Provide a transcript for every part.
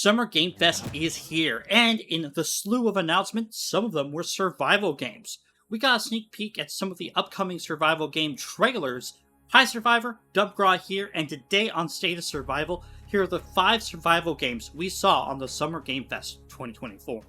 Summer Game Fest is here, and in the slew of announcements, some of them were survival games. We got a sneak peek at some of the upcoming survival game trailers. Hi Survivor, Dubgraw here, and today on State of Survival, here are the 5 survival games we saw on the Summer Game Fest 2024.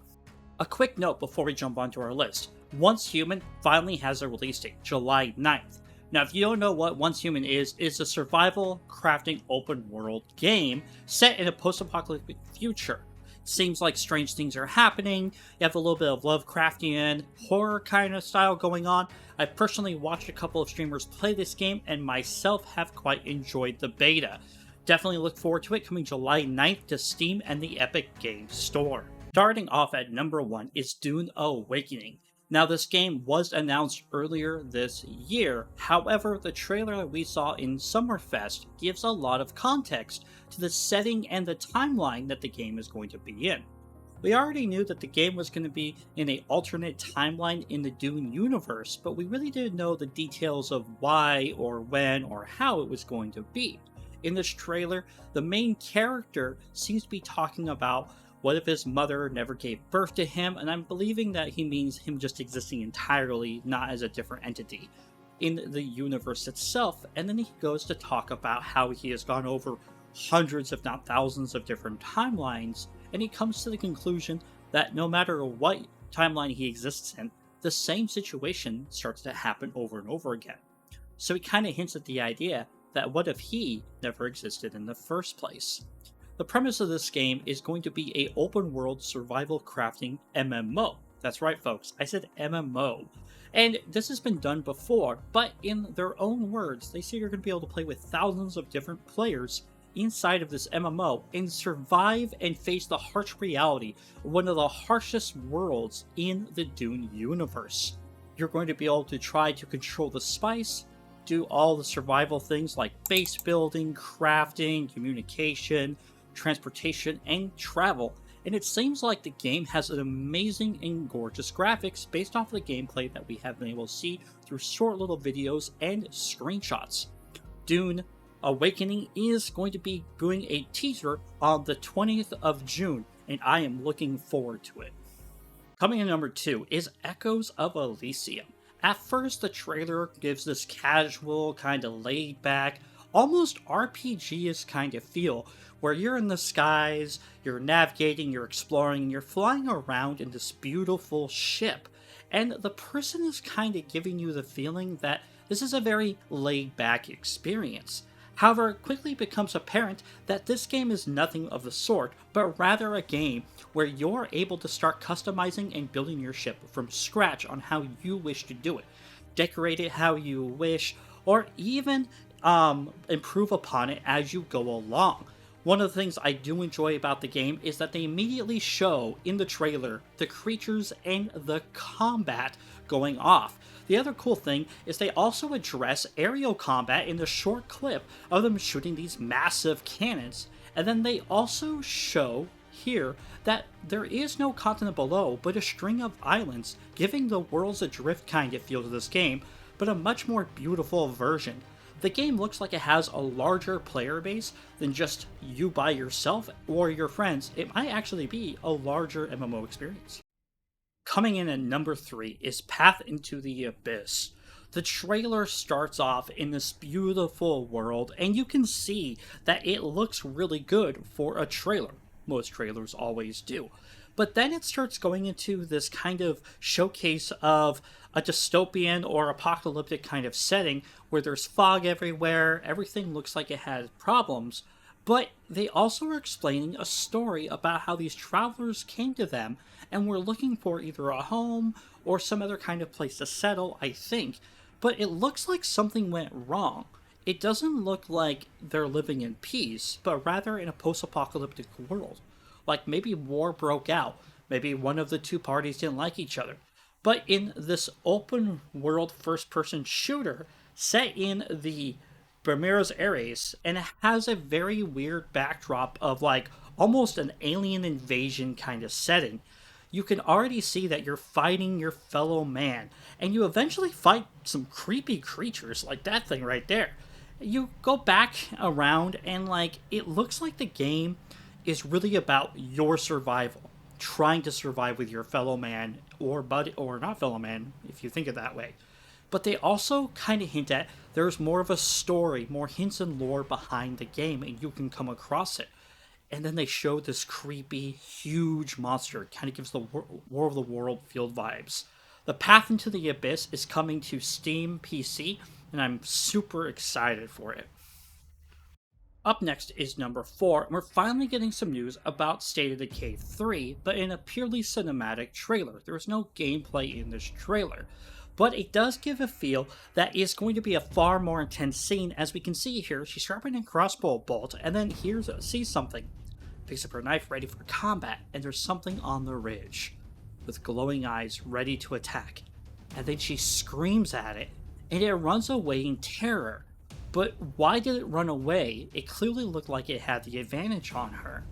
A quick note before we jump onto our list. Once Human finally has a release date, July 9th. Now, if you don't know what Once Human is, it's a survival crafting open world game set in a post-apocalyptic future. Seems like strange things are happening. You have a little bit of Lovecraftian horror kind of style going on. I've personally watched a couple of streamers play this game and myself have quite enjoyed the beta. Definitely look forward to it coming July 9th to Steam and the Epic Games Store. Starting off at number 1 is Dune Awakening. Now, this game was announced earlier this year, however, the trailer that we saw in Summerfest gives a lot of context to the setting and the timeline that the game is going to be in. We already knew that the game was going to be in an alternate timeline in the Dune universe, but we really didn't know the details of why or when or how it was going to be. In this trailer, the main character seems to be talking about what if his mother never gave birth to him, and I'm believing that he means him just existing entirely, not as a different entity in the universe itself. And then he goes to talk about how he has gone over hundreds, if not thousands, of different timelines, and he comes to the conclusion that no matter what timeline he exists in, the same situation starts to happen over and over again. So he kind of hints at the idea that what if he never existed in the first place? The premise of this game is going to be a open world survival crafting MMO. That's right, folks, I said MMO. And this has been done before, but in their own words, they say you're going to be able to play with thousands of different players inside of this MMO and survive and face the harsh reality of one of the harshest worlds in the Dune universe. You're going to be able to try to control the spice, do all the survival things like base building, crafting, communication, transportation, and travel, and it seems like the game has an amazing and gorgeous graphics based off of the gameplay that we have been able to see through short little videos and screenshots. Dune Awakening is going to be doing a teaser on the 20th of June, and I am looking forward to it. Coming in number 2 is Echoes of Elysium. At first, the trailer gives this casual, kind of laid back, almost RPG-ish kind of feel, where you're in the skies, you're navigating, you're exploring, you're flying around in this beautiful ship. And the person is kind of giving you the feeling that this is a very laid-back experience. However, it quickly becomes apparent that this game is nothing of the sort, but rather a game where you're able to start customizing and building your ship from scratch on how you wish to do it. Decorate it how you wish, or even improve upon it as you go along. One of the things I do enjoy about the game is that they immediately show in the trailer the creatures and the combat going off. The other cool thing is they also address aerial combat in the short clip of them shooting these massive cannons, and then they also show here that there is no continent below but a string of islands, giving the Worlds Adrift kind of feel to this game, but a much more beautiful version. The game looks like it has a larger player base than just you by yourself or your friends. It might actually be a larger MMO experience. Coming in at number 3 is Path into the Abyss. The trailer starts off in this beautiful world, and you can see that it looks really good for a trailer. Most trailers always do. But then it starts going into this kind of showcase of a dystopian or apocalyptic kind of setting where there's fog everywhere, everything looks like it has problems, but they also are explaining a story about how these travelers came to them and were looking for either a home or some other kind of place to settle, I think, but it looks like something went wrong. It doesn't look like they're living in peace, but rather in a post-apocalyptic world. Like maybe war broke out, maybe one of the two parties didn't like each other. But in this open world first-person shooter set in the Buenos Aires, and it has a very weird backdrop of like almost an alien invasion kind of setting, you can already see that you're fighting your fellow man, and you eventually fight some creepy creatures like that thing right there. You go back around and like it looks like the game is really about your survival, trying to survive with your fellow man or buddy, or not fellow man, if you think it that way. But they also kind of hint at there's more of a story, more hints and lore behind the game, and you can come across it. And then they show this creepy, huge monster. It kind of gives the War of the World field vibes. The Path into the Abyss is coming to Steam PC, and I'm super excited for it. Up next is number 4, and we're finally getting some news about State of Decay 3, but in a purely cinematic trailer. There is no gameplay in this trailer, but it does give a feel that is going to be a far more intense scene. As we can see here, she's sharpening a crossbow bolt, and then sees something. Picks up her knife ready for combat, and there's something on the ridge with glowing eyes ready to attack. And then she screams at it, and it runs away in terror. But why did it run away? It clearly looked like it had the advantage on her.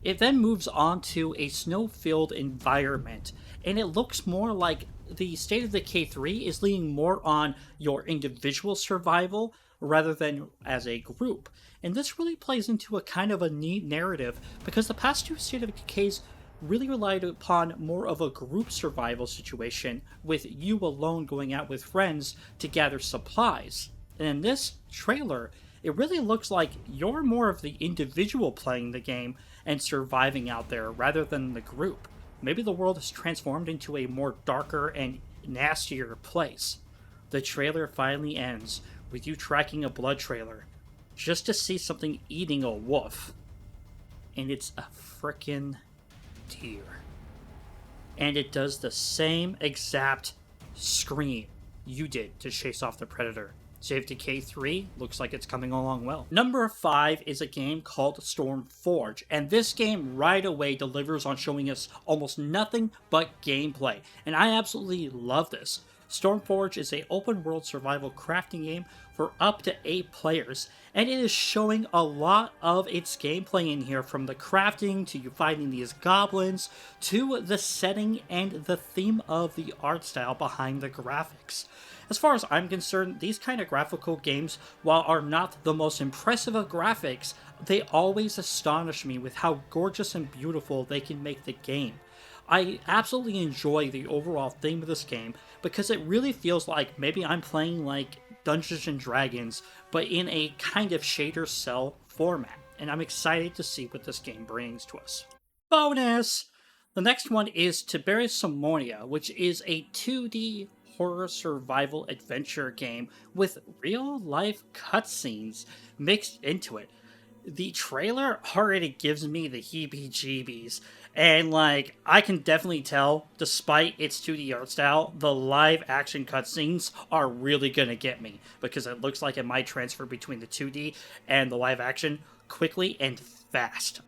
It then moves on to a snow-filled environment, and it looks more like the State of Decay 3 is leaning more on your individual survival rather than as a group. And this really plays into a kind of a neat narrative, because the past 2 State of Decays really relied upon more of a group survival situation, with you alone going out with friends to gather supplies. And in this trailer, it really looks like you're more of the individual playing the game and surviving out there rather than the group. Maybe the world has transformed into a more darker and nastier place. The trailer finally ends with you tracking a blood trailer just to see something eating a wolf. And it's a frickin' deer. And it does the same exact scream you did to chase off the predator. State of Decay 3 looks like it's coming along well. Number 5 is a game called StormForge, and this game right away delivers on showing us almost nothing but gameplay, and I absolutely love this. StormForge is an open-world survival crafting game for up to 8 players, and it is showing a lot of its gameplay in here, from the crafting to you fighting these goblins to the setting and the theme of the art style behind the graphics. As far as I'm concerned, these kind of graphical games, while are not the most impressive of graphics, they always astonish me with how gorgeous and beautiful they can make the game. I absolutely enjoy the overall theme of this game because it really feels like maybe I'm playing like Dungeons and Dragons, but in a kind of shader cell format, and I'm excited to see what this game brings to us. Bonus! The next one is Tiberius Somonia, which is a 2D horror survival adventure game with real-life cutscenes mixed into it. The trailer already gives me the heebie-jeebies, and I can definitely tell, despite its 2D art style, the live-action cutscenes are really gonna get me, because it looks like it might transfer between the 2D and the live-action quickly and fast.